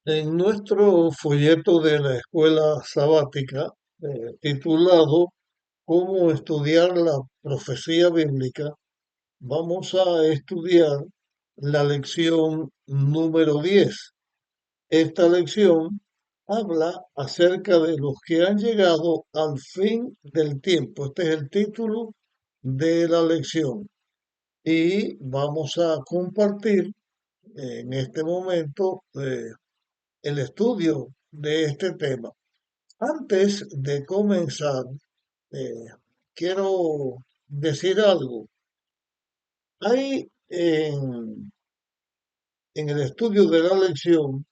En nuestro folleto de la escuela sabática, titulado Cómo estudiar la profecía bíblica, vamos a estudiar la lección número 10. Esta lección habla acerca de los que han llegado al fin del tiempo. Este es el título de la lección. Y vamos a compartir en este momento el estudio de este tema. Antes de comenzar, eh, quiero decir algo. Hay en el estudio de la lección,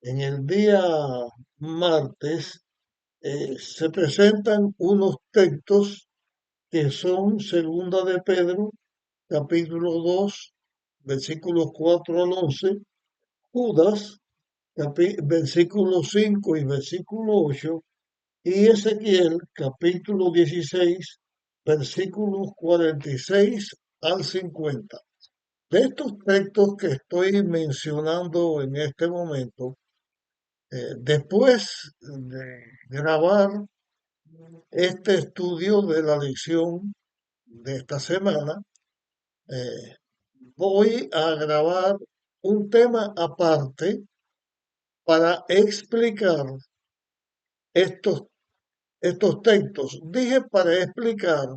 en el día martes, se presentan unos textos que son Segunda de Pedro, capítulo 2, versículos 4 al 11, Judas, versículo 5 y versículo 8, y Ezequiel capítulo 16, versículos 46 al 50. De estos textos que estoy mencionando en este momento, después de grabar este estudio de la lección de esta semana, eh, voy a grabar un tema aparte para explicar estos, estos textos. Dije para explicar,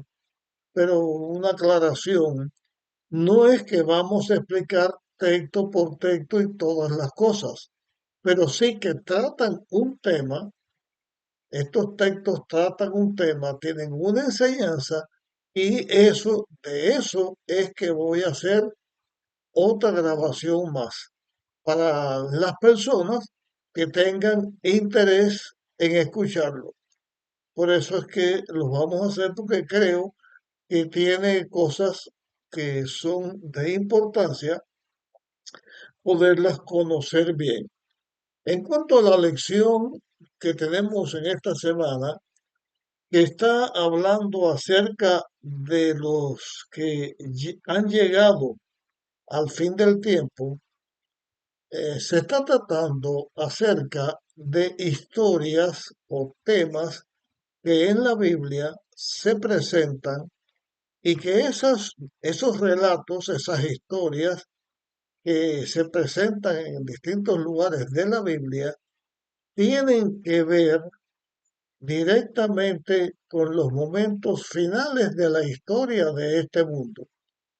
pero una aclaración. No es que vamos a explicar texto por texto y todas las cosas, pero sí que tratan un tema, estos textos tratan un tema, tienen una enseñanza y de eso es que voy a hacer otra grabación más para las personas que tengan interés en escucharlo. Por eso es que los vamos a hacer porque creo que tiene cosas que son de importancia poderlas conocer bien. En cuanto a la lección que tenemos en esta semana, que está hablando acerca de los que han llegado al fin del tiempo, se está tratando acerca de historias o temas que en la Biblia se presentan y que esos relatos, esas historias que se presentan en distintos lugares de la Biblia, tienen que ver directamente con los momentos finales de la historia de este mundo.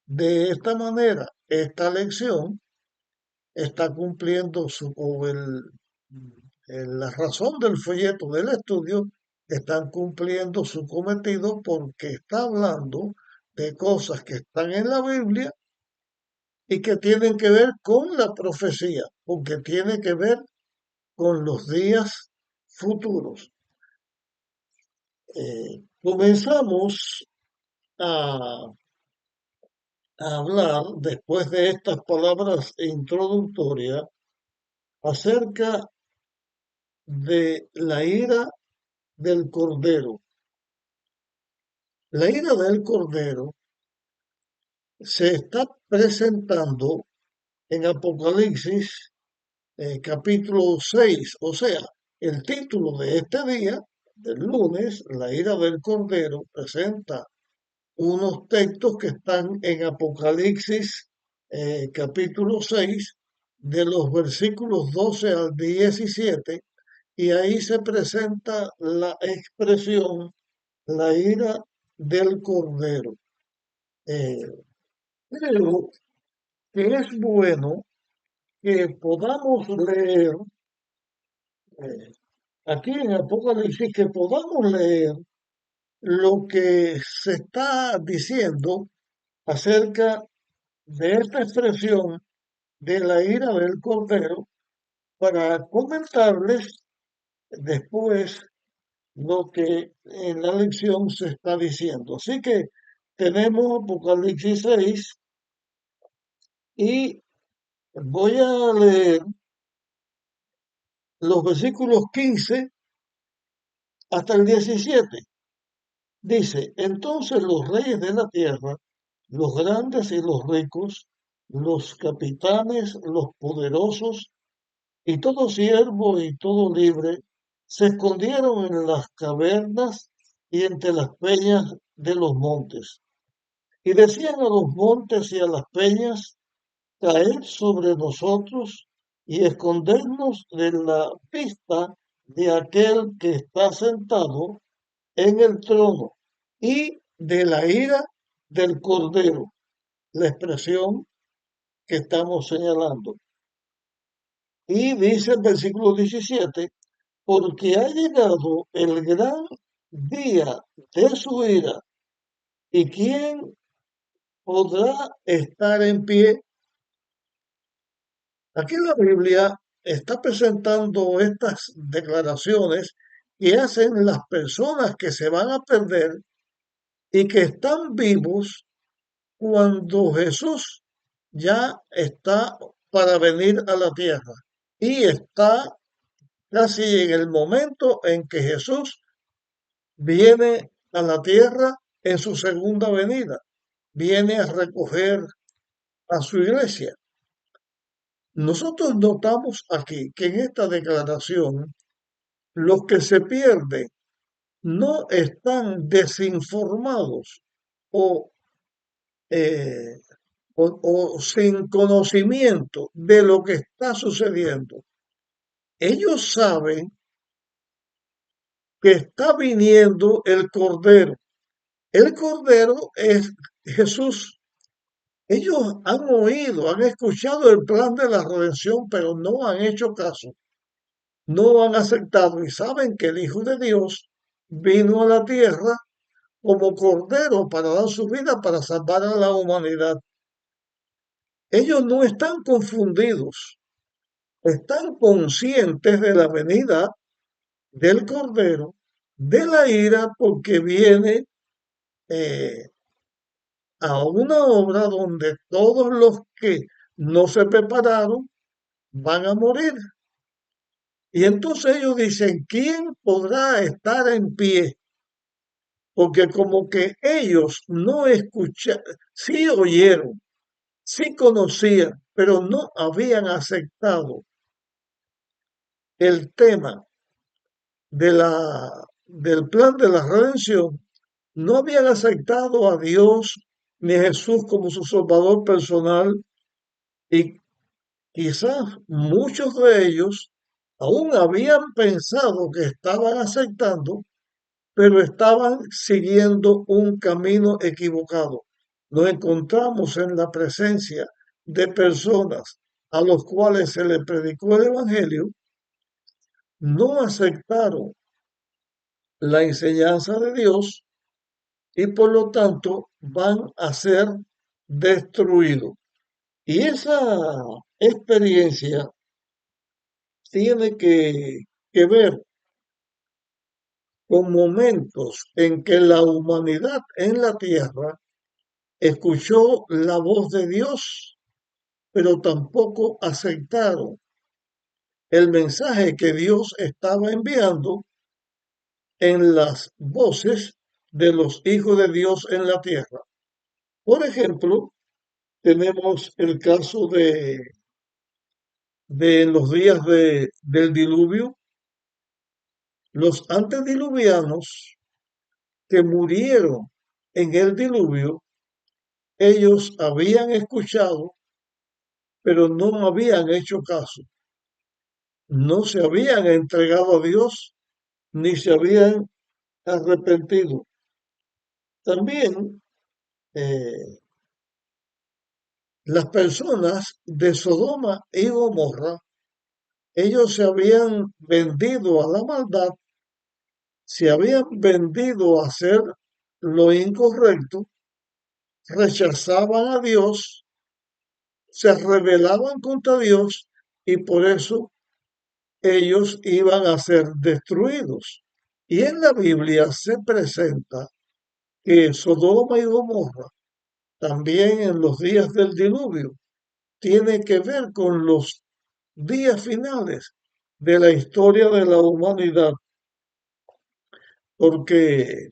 De esta manera, esta lección está cumpliendo la razón del folleto del estudio, están cumpliendo su cometido porque está hablando de cosas que están en la Biblia y que tienen que ver con la profecía, porque tiene que ver con los días futuros. Comenzamos a, a hablar, después de estas palabras introductorias, acerca de la ira del Cordero. La ira del Cordero se está presentando en Apocalipsis capítulo 6, o sea, el título de este día, del lunes, la ira del Cordero, presenta unos textos que están en Apocalipsis capítulo 6, de los versículos 12 al 17, y ahí se presenta la expresión, la ira del Cordero. Eh, Creo que es bueno que podamos leer eh, aquí en Apocalipsis, que podamos leer lo que se está diciendo acerca de esta expresión de la ira del Cordero para comentarles después lo que en la lección se está diciendo. Así que tenemos Apocalipsis 6 y voy a leer los versículos 15 hasta el 17. Dice, entonces los reyes de la tierra, los grandes y los ricos, los capitanes, los poderosos, y todo siervo y todo libre se escondieron en las cavernas y entre las peñas de los montes. Y decían a los montes y a las peñas, caed sobre nosotros y escondernos de la vista de aquel que está sentado en el trono y de la ira del Cordero, la expresión que estamos señalando. Y dice el versículo 17, porque ha llegado el gran día de su ira, y quién podrá estar en pie. Aquí la Biblia está presentando estas declaraciones que hacen las personas que se van a perder y que están vivos cuando Jesús ya está para venir a la tierra y está casi en el momento en que Jesús viene a la tierra en su segunda venida, viene a recoger a su iglesia. Nosotros notamos aquí que en esta declaración los que se pierden no están desinformados o, eh, o sin conocimiento de lo que está sucediendo. Ellos saben que está viniendo el Cordero. El Cordero es Jesús. Ellos han oído, han escuchado el plan de la redención, pero no han hecho caso, no han aceptado y saben que el Hijo de Dios vino a la tierra como Cordero para dar su vida para salvar a la humanidad. Ellos no están confundidos, están conscientes de la venida del Cordero, de la ira, porque viene eh, a una obra donde todos los que no se prepararon van a morir. Y entonces ellos dicen, ¿quién podrá estar en pie? Porque como que ellos no escucharon, sí oyeron, sí conocían, pero no habían aceptado el tema del plan de la redención, no habían aceptado a Dios ni a Jesús como su Salvador personal y quizás muchos de ellos aún habían pensado que estaban aceptando, pero estaban siguiendo un camino equivocado. Nos encontramos en la presencia de personas a los cuales se les predicó el Evangelio, no aceptaron la enseñanza de Dios y por lo tanto van a ser destruidos. Y esa experiencia tiene que ver con momentos en que la humanidad en la tierra escuchó la voz de Dios, pero tampoco aceptaron el mensaje que Dios estaba enviando en las voces de los hijos de Dios en la tierra. Por ejemplo, tenemos el caso de los días del diluvio, los antediluvianos que murieron en el diluvio, ellos habían escuchado, pero no habían hecho caso, no se habían entregado a Dios, ni se habían arrepentido. También las personas de Sodoma y Gomorra, ellos se habían vendido a la maldad, se habían vendido a hacer lo incorrecto, rechazaban a Dios, se rebelaban contra Dios y por eso ellos iban a ser destruidos. Y en la Biblia se presenta que Sodoma y Gomorra, también en los días del diluvio, tiene que ver con los días finales de la historia de la humanidad, porque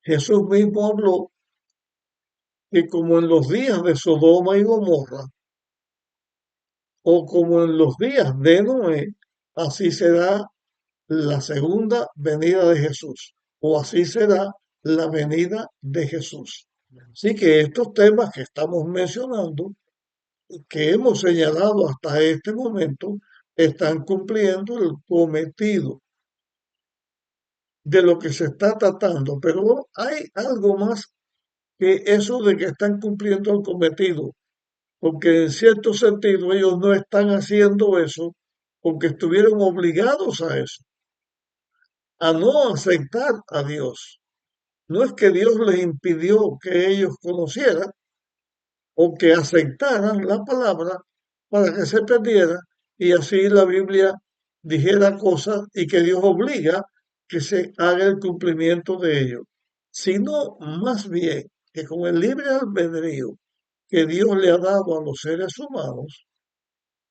Jesús mismo habló que como en los días de Sodoma y Gomorra, o como en los días de Noé, así será la segunda venida de Jesús, o así será la venida de Jesús. Así que estos temas que estamos mencionando, que hemos señalado hasta este momento, están cumpliendo el cometido de lo que se está tratando, pero hay algo más que eso de que están cumpliendo el cometido, porque en cierto sentido ellos no están haciendo eso porque estuvieron obligados a eso, a no aceptar a Dios. No es que Dios les impidió que ellos conocieran o que aceptaran la palabra para que se perdiera y así la Biblia dijera cosas y que Dios obliga que se haga el cumplimiento de ello, sino más bien que con el libre albedrío que Dios le ha dado a los seres humanos,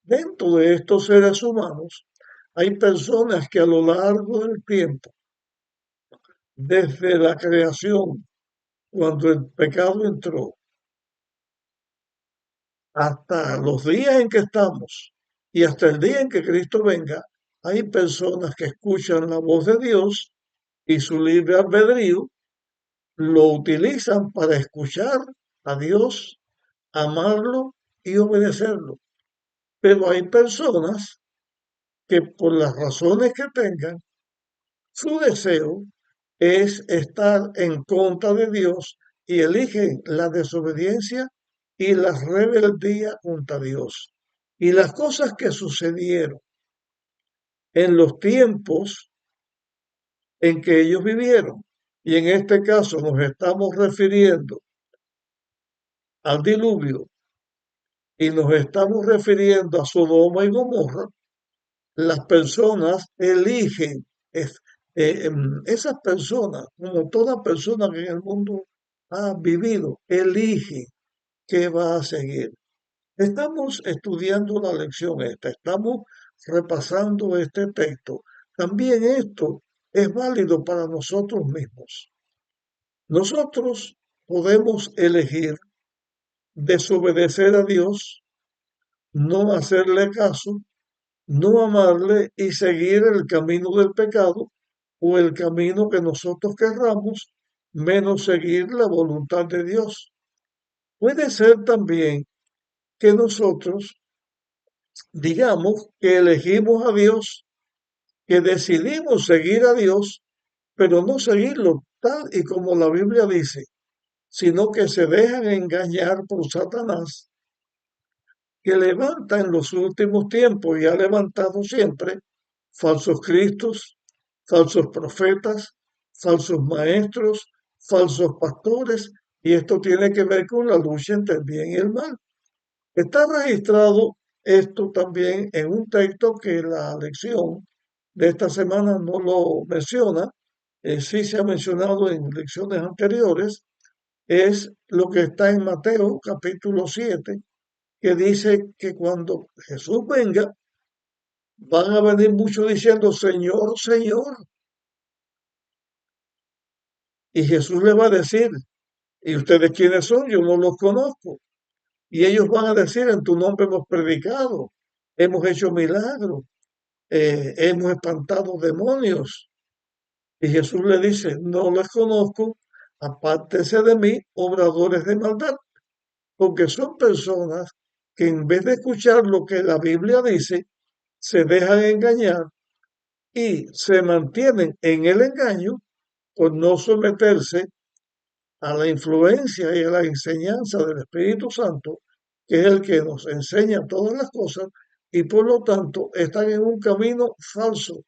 dentro de estos seres humanos hay personas que a lo largo del tiempo, desde la creación, cuando el pecado entró, hasta los días en que estamos y hasta el día en que Cristo venga, hay personas que escuchan la voz de Dios y su libre albedrío lo utilizan para escuchar a Dios, amarlo y obedecerlo. Pero hay personas que por las razones que tengan, su deseo es estar en contra de Dios y eligen la desobediencia y la rebeldía contra Dios. Y las cosas que sucedieron en los tiempos en que ellos vivieron, y en este caso nos estamos refiriendo al diluvio y nos estamos refiriendo a Sodoma y Gomorra, las personas eligen, esas personas, como toda persona que en el mundo ha vivido, elige qué va a seguir. Estamos estudiando la lección esta, estamos repasando este texto. También esto es válido para nosotros mismos. Nosotros podemos elegir desobedecer a Dios, no hacerle caso, no amarle y seguir el camino del pecado o el camino que nosotros querramos, menos seguir la voluntad de Dios. Puede ser también que nosotros digamos que elegimos a Dios, que decidimos seguir a Dios, pero no seguirlo tal y como la Biblia dice, sino que se dejan engañar por Satanás, que levanta en los últimos tiempos y ha levantado siempre falsos cristos, falsos profetas, falsos maestros, falsos pastores, y esto tiene que ver con la lucha entre el bien y el mal. Está registrado esto también en un texto que la lección de esta semana no lo menciona, sí se ha mencionado en lecciones anteriores, es lo que está en Mateo capítulo 7, que dice que cuando Jesús venga, van a venir muchos diciendo, Señor, Señor. Y Jesús le va a decir, ¿y ustedes quiénes son? Yo no los conozco. Y ellos van a decir, en tu nombre hemos predicado, hemos hecho milagros, hemos espantado demonios. Y Jesús le dice, no les conozco, apártense de mí, obradores de maldad, porque son personas que en vez de escuchar lo que la Biblia dice, se dejan engañar y se mantienen en el engaño por no someterse a la influencia y a la enseñanza del Espíritu Santo, que es el que nos enseña todas las cosas, y por lo tanto están en un camino falso,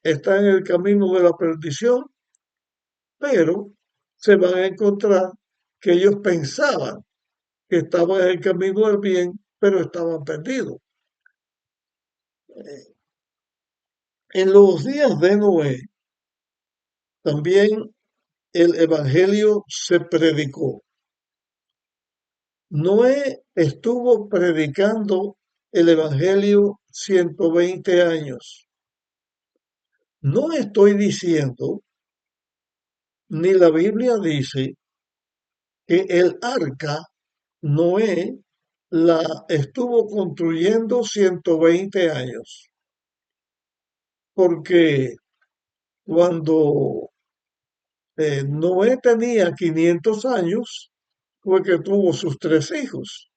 están en el camino de la perdición, pero se van a encontrar que ellos pensaban que estaban en el camino del bien, pero estaban perdidos. En los días de Noé, también el Evangelio se predicó. Noé estuvo predicando el Evangelio 120 años. No estoy diciendo, ni la Biblia dice, que el arca, Noé, la estuvo construyendo 120 años, porque cuando Noé tenía 500 años, fue que tuvo sus tres hijos.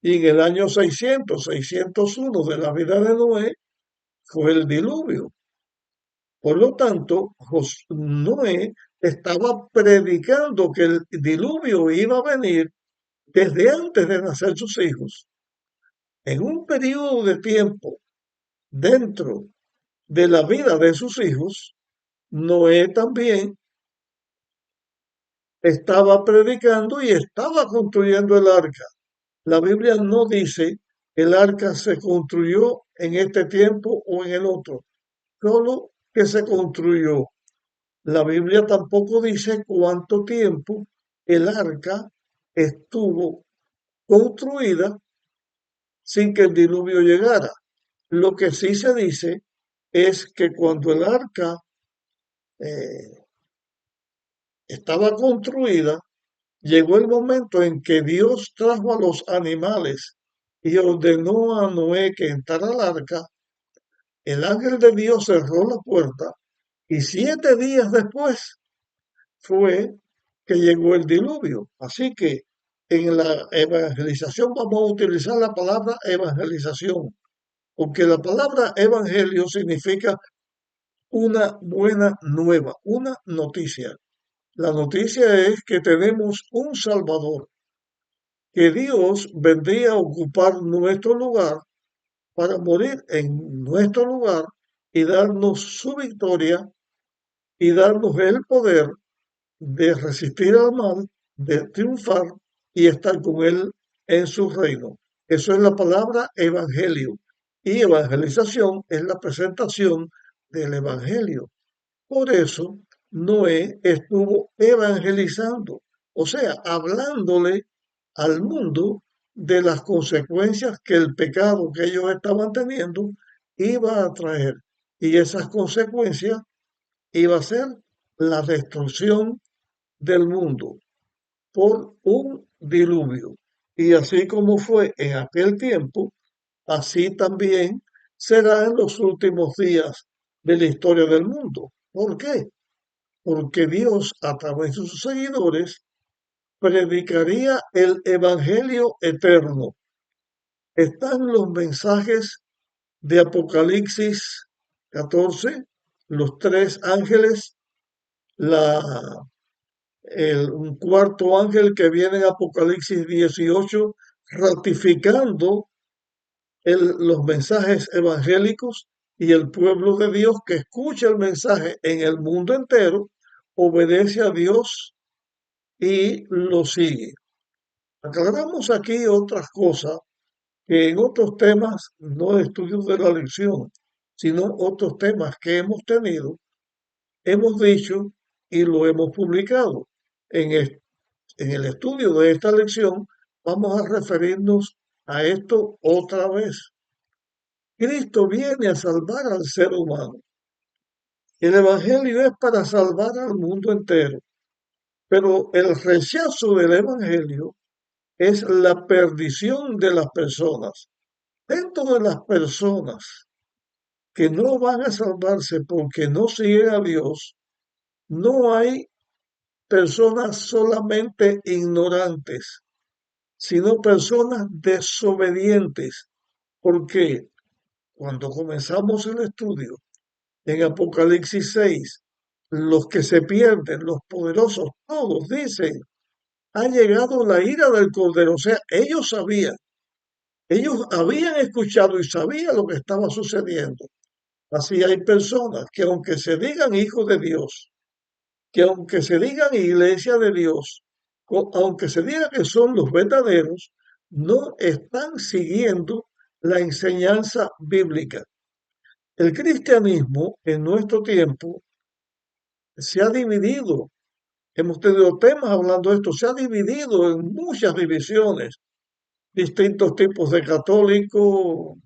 Y en el año 601 de la vida de Noé fue el diluvio. Por lo tanto, Noé estaba predicando que el diluvio iba a venir desde antes de nacer sus hijos. En un periodo de tiempo dentro de la vida de sus hijos, Noé también estaba predicando y estaba construyendo el arca. La Biblia no dice que el arca se construyó en este tiempo o en el otro, solo que se construyó. La Biblia tampoco dice cuánto tiempo el arca estuvo construida sin que el diluvio llegara. Lo que sí se dice es que cuando el arca eh, estaba construida, llegó el momento en que Dios trajo a los animales y ordenó a Noé que entrara al arca. El ángel de Dios cerró la puerta y 7 días después fue que llegó el diluvio. Así que en la evangelización vamos a utilizar la palabra evangelización, porque la palabra evangelio significa una buena nueva, una noticia. La noticia es que tenemos un Salvador, que Dios vendría a ocupar nuestro lugar para morir en nuestro lugar y darnos su victoria y darnos el poder de resistir al mal, de triunfar y estar con Él en su reino. Eso es la palabra evangelio. Y evangelización es la presentación del evangelio. Por eso Noé estuvo evangelizando, o sea, hablándole al mundo de las consecuencias que el pecado que ellos estaban teniendo iba a traer. Y esas consecuencias iba a ser la destrucción del mundo por un diluvio. Y así como fue en aquel tiempo, así también será en los últimos días de la historia del mundo. ¿Por qué? Porque Dios, a través de sus seguidores, predicaría el Evangelio eterno. Están los mensajes de Apocalipsis 14, los tres ángeles, la un cuarto ángel que viene en Apocalipsis 18, ratificando los mensajes evangélicos y el pueblo de Dios que escucha el mensaje en el mundo entero, obedece a Dios y lo sigue. Aclaramos aquí otras cosas que en otros temas, no estudios de la lección, sino otros temas que hemos tenido, hemos dicho y lo hemos publicado. En, en el estudio de esta lección vamos a referirnos a esto otra vez. Cristo viene a salvar al ser humano. El Evangelio es para salvar al mundo entero, pero el rechazo del Evangelio es la perdición de las personas. Dentro de las personas que no van a salvarse porque no siguen a Dios, no hay personas solamente ignorantes, sino personas desobedientes, porque cuando comenzamos el estudio en Apocalipsis 6, los que se pierden, los poderosos, todos dicen, ha llegado la ira del Cordero. O sea, ellos habían escuchado y sabían lo que estaba sucediendo. Así hay personas que aunque se digan hijos de Dios, que aunque se digan iglesia de Dios, aunque se diga que son los verdaderos, no están siguiendo la enseñanza bíblica. El cristianismo en nuestro tiempo se ha dividido. Hemos tenido temas hablando de esto, se ha dividido en muchas divisiones, distintos tipos de católicos,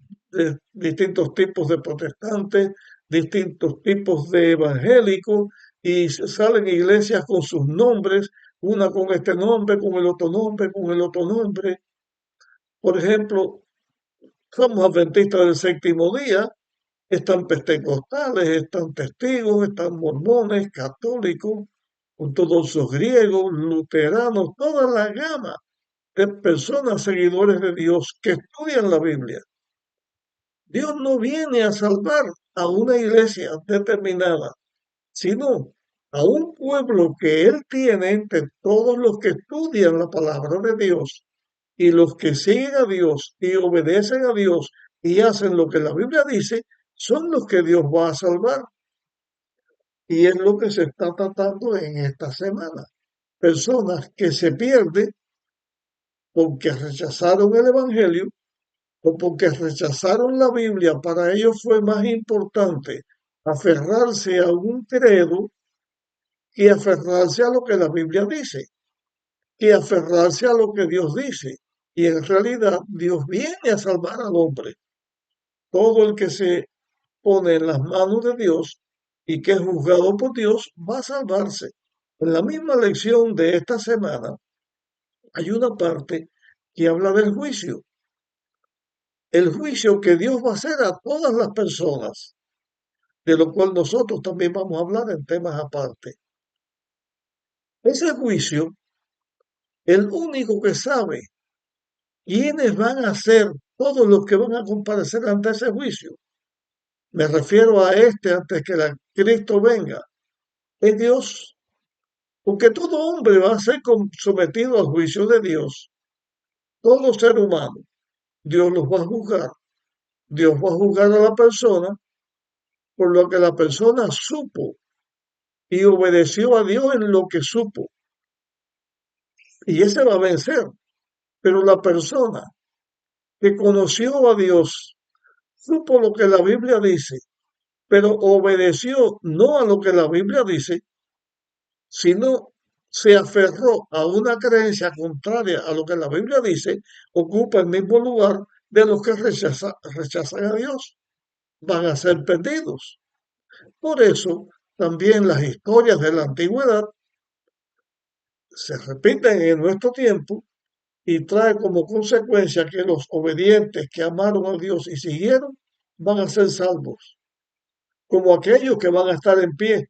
distintos tipos de protestantes, distintos tipos de evangélicos, y salen iglesias con sus nombres, una con este nombre, con el otro nombre, con el otro nombre. Por ejemplo, somos adventistas del séptimo día, están pentecostales, están testigos, están mormones, católicos, ortodoxos griegos, luteranos, toda la gama de personas seguidores de Dios que estudian la Biblia. Dios no viene a salvar a una iglesia determinada, sino a un pueblo que Él tiene entre todos los que estudian la palabra de Dios y los que siguen a Dios y obedecen a Dios y hacen lo que la Biblia dice, son los que Dios va a salvar. Y es lo que se está tratando en esta semana. Personas que se pierden porque rechazaron el Evangelio o porque rechazaron la Biblia. Para ellos fue más importante aferrarse a un credo que aferrarse a lo que la Biblia dice, que aferrarse a lo que Dios dice. Y en realidad Dios viene a salvar al hombre. Todo el que se pone en las manos de Dios y que es juzgado por Dios va a salvarse. En la misma lección de esta semana hay una parte que habla del juicio. El juicio que Dios va a hacer a todas las personas, de lo cual nosotros también vamos a hablar en temas aparte. Ese juicio, el único que sabe quiénes van a ser todos los que van a comparecer ante ese juicio. Me refiero a este antes que Cristo venga. Es Dios, porque todo hombre va a ser sometido al juicio de Dios. Todo ser humano, Dios los va a juzgar. Dios va a juzgar a la persona por lo que la persona supo y obedeció a Dios en lo que supo. Y ese va a vencer. Pero la persona que conoció a Dios, supo lo que la Biblia dice, pero obedeció no a lo que la Biblia dice, sino se aferró a una creencia contraria a lo que la Biblia dice, ocupa el mismo lugar de los que rechazan a Dios. Van a ser perdidos. Por eso, también las historias de la antigüedad se repiten en nuestro tiempo y trae como consecuencia que los obedientes que amaron a Dios y siguieron van a ser salvos, como aquellos que van a estar en pie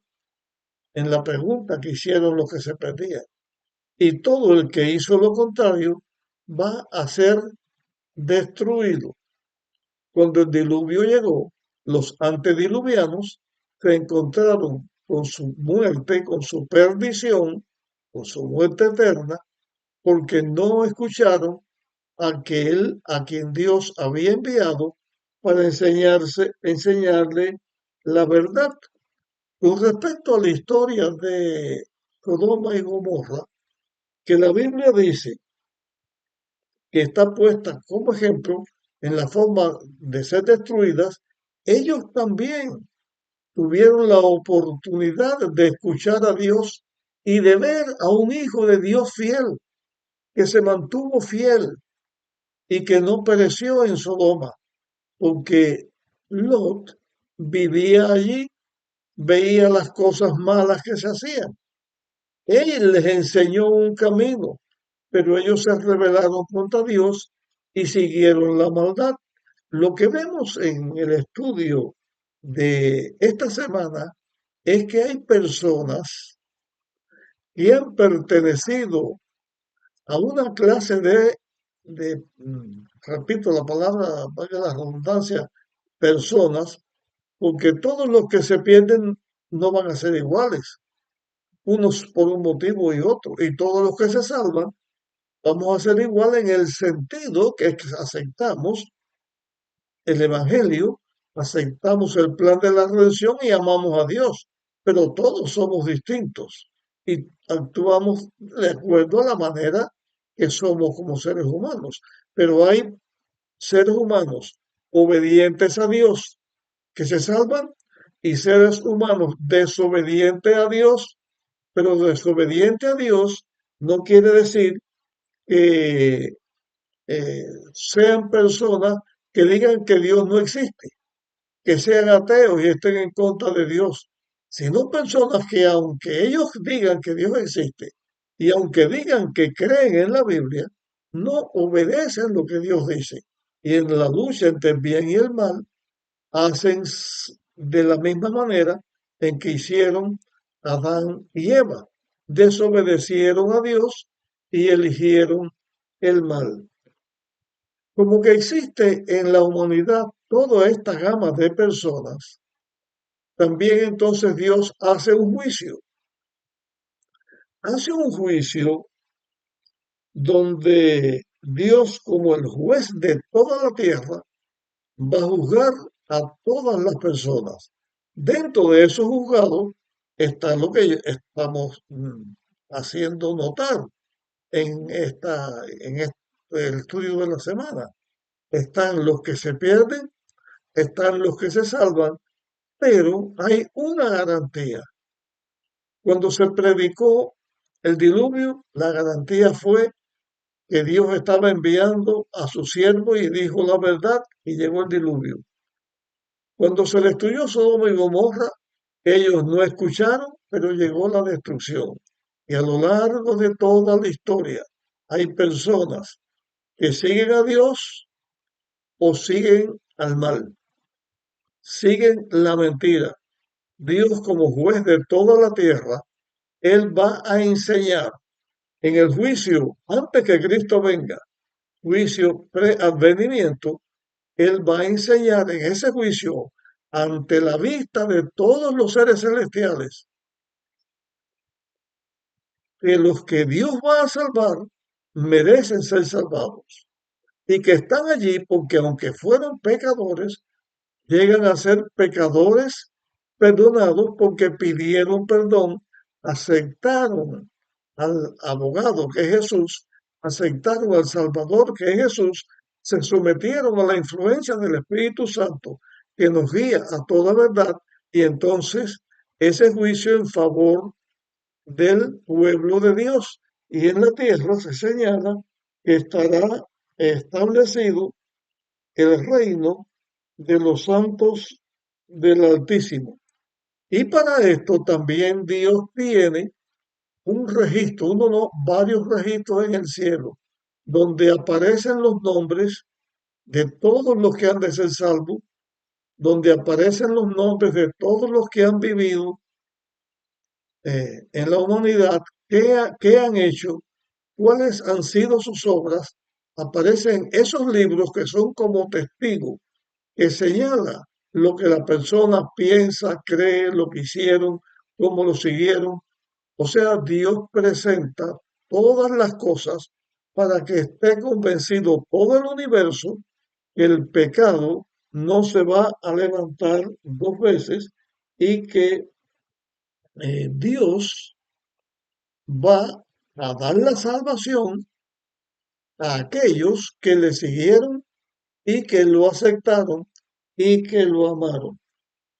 en la pregunta que hicieron los que se perdían. Y todo el que hizo lo contrario va a ser destruido. Cuando el diluvio llegó, los antediluvianos se encontraron con su muerte, con su perdición, con su muerte eterna, porque no escucharon a aquel a quien Dios había enviado para enseñarle la verdad. Con respecto a la historia de Sodoma y Gomorra, que la Biblia dice que está puesta como ejemplo en la forma de ser destruidas, ellos también tuvieron la oportunidad de escuchar a Dios y de ver a un hijo de Dios fiel, que se mantuvo fiel y que no pereció en Sodoma, porque Lot vivía allí, veía las cosas malas que se hacían. Él les enseñó un camino, pero ellos se rebelaron contra Dios y siguieron la maldad. Lo que vemos en el estudio de esta semana es que hay personas que han pertenecido a una clase repito la palabra, valga la redundancia, personas, porque todos los que se pierden no van a ser iguales, unos por un motivo y otro, y todos los que se salvan vamos a ser iguales en el sentido que aceptamos el Evangelio, aceptamos el plan de la redención y amamos a Dios, pero todos somos distintos y actuamos de acuerdo a la manera que somos como seres humanos. Pero hay seres humanos obedientes a Dios que se salvan y seres humanos desobedientes a Dios, pero desobediente a Dios no quiere decir que sean personas que digan que Dios no existe, que sean ateos y estén en contra de Dios, sino personas que aunque ellos digan que Dios existe y aunque digan que creen en la Biblia, no obedecen lo que Dios dice. Y en la lucha entre el bien y el mal, hacen de la misma manera en que hicieron Adán y Eva. Desobedecieron a Dios y eligieron el mal. Como que existe en la humanidad toda esta gama de personas, también entonces Dios hace un juicio. Hace un juicio donde Dios, como el juez de toda la tierra, va a juzgar a todas las personas. Dentro de esos juzgados está lo que estamos haciendo notar en el estudio de la semana. Están los que se pierden, están los que se salvan, pero hay una garantía. Cuando se predicó el diluvio, la garantía fue que Dios estaba enviando a su siervo y dijo la verdad y llegó el diluvio. Cuando se destruyó Sodoma y Gomorra, ellos no escucharon, pero llegó la destrucción. Y a lo largo de toda la historia hay personas que siguen a Dios o siguen al mal, siguen la mentira. Dios como juez de toda la tierra, Él va a enseñar en el juicio antes que Cristo venga, juicio preadvenimiento. Él va a enseñar en ese juicio ante la vista de todos los seres celestiales que los que Dios va a salvar merecen ser salvados y que están allí porque aunque fueron pecadores, llegan a ser pecadores perdonados porque pidieron perdón, aceptaron al abogado que es Jesús, aceptaron al Salvador que es Jesús, se sometieron a la influencia del Espíritu Santo que nos guía a toda verdad y entonces ese juicio en favor del pueblo de Dios. Y en la tierra se señala que estará establecido el reino de los santos del Altísimo. Y para esto también Dios tiene un registro, uno no, varios registros en el cielo, donde aparecen los nombres de todos los que han de ser salvos, donde aparecen los nombres de todos los que han vivido en la humanidad, qué han hecho, cuáles han sido sus obras, aparecen esos libros que son como testigos, que señala lo que la persona piensa, cree, lo que hicieron, cómo lo siguieron. O sea, Dios presenta todas las cosas para que esté convencido todo el universo que el pecado no se va a levantar dos veces y que Dios va a dar la salvación a aquellos que le siguieron y que lo aceptaron y que lo amaron.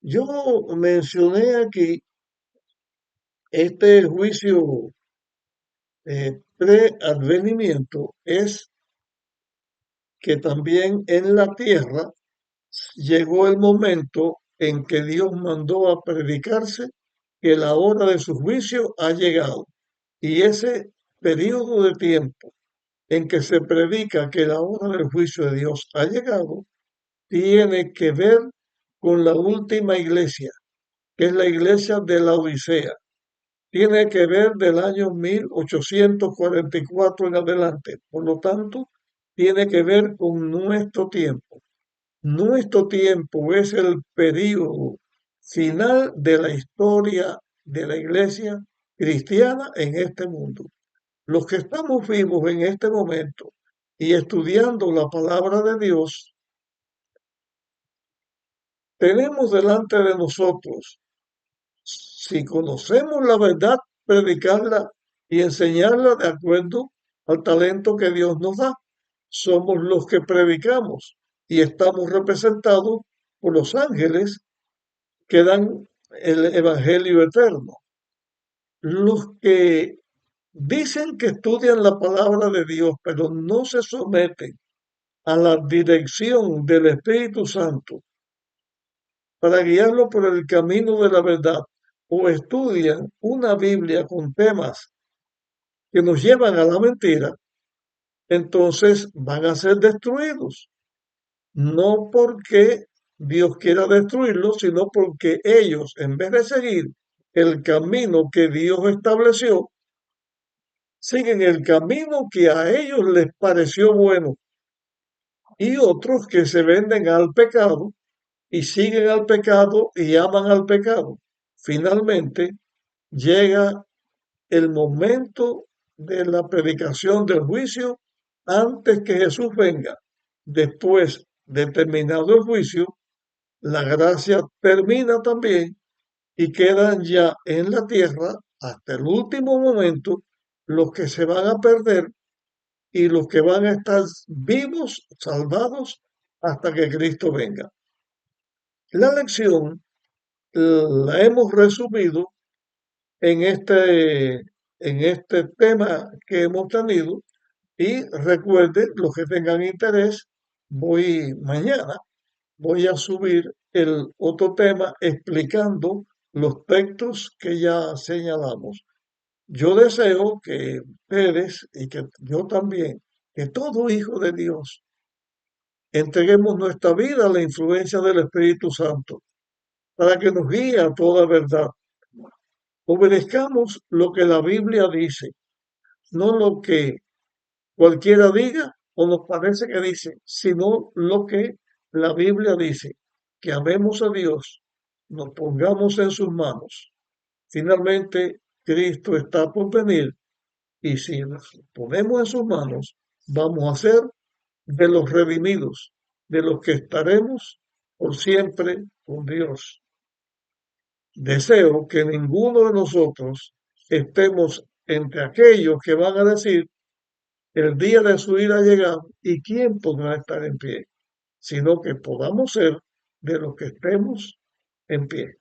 Yo mencioné aquí este juicio preadvenimiento, es que también en la tierra llegó el momento en que Dios mandó a predicarse que la hora de su juicio ha llegado. Y ese periodo de tiempo en que se predica que la hora del juicio de Dios ha llegado, tiene que ver con la última iglesia, que es la iglesia de la Odisea. Tiene que ver del año 1844 en adelante. Por lo tanto, tiene que ver con nuestro tiempo. Nuestro tiempo es el periodo final de la historia de la iglesia cristiana en este mundo. Los que estamos vivos en este momento y estudiando la palabra de Dios, tenemos delante de nosotros, si conocemos la verdad, predicarla y enseñarla de acuerdo al talento que Dios nos da. Somos los que predicamos y estamos representados por los ángeles que dan el Evangelio eterno. Los que dicen que estudian la palabra de Dios, pero no se someten a la dirección del Espíritu Santo para guiarlo por el camino de la verdad, o estudian una Biblia con temas que nos llevan a la mentira, entonces van a ser destruidos. No porque Dios quiera destruirlos, sino porque ellos, en vez de seguir el camino que Dios estableció, siguen el camino que a ellos les pareció bueno. Y otros que se venden al pecado y siguen al pecado y aman al pecado. Finalmente llega el momento de la predicación del juicio antes que Jesús venga. Después de terminado el juicio, la gracia termina también y quedan ya en la tierra hasta el último momento los que se van a perder y los que van a estar vivos, salvados, hasta que Cristo venga. La lección la hemos resumido en este tema que hemos tenido y recuerden, los que tengan interés, voy a subir el otro tema explicando los textos que ya señalamos. Yo deseo que ustedes y que yo también, que todo hijo de Dios, entreguemos nuestra vida a la influencia del Espíritu Santo para que nos guíe a toda verdad. Obedezcamos lo que la Biblia dice, no lo que cualquiera diga o nos parece que dice, sino lo que la Biblia dice, que amemos a Dios, nos pongamos en sus manos. Finalmente, Cristo está por venir y si nos ponemos en sus manos, vamos a ser de los redimidos, de los que estaremos por siempre con Dios. Deseo que ninguno de nosotros estemos entre aquellos que van a decir el día de su ira ha llegado y quién podrá estar en pie, sino que podamos ser de los que estemos en pie.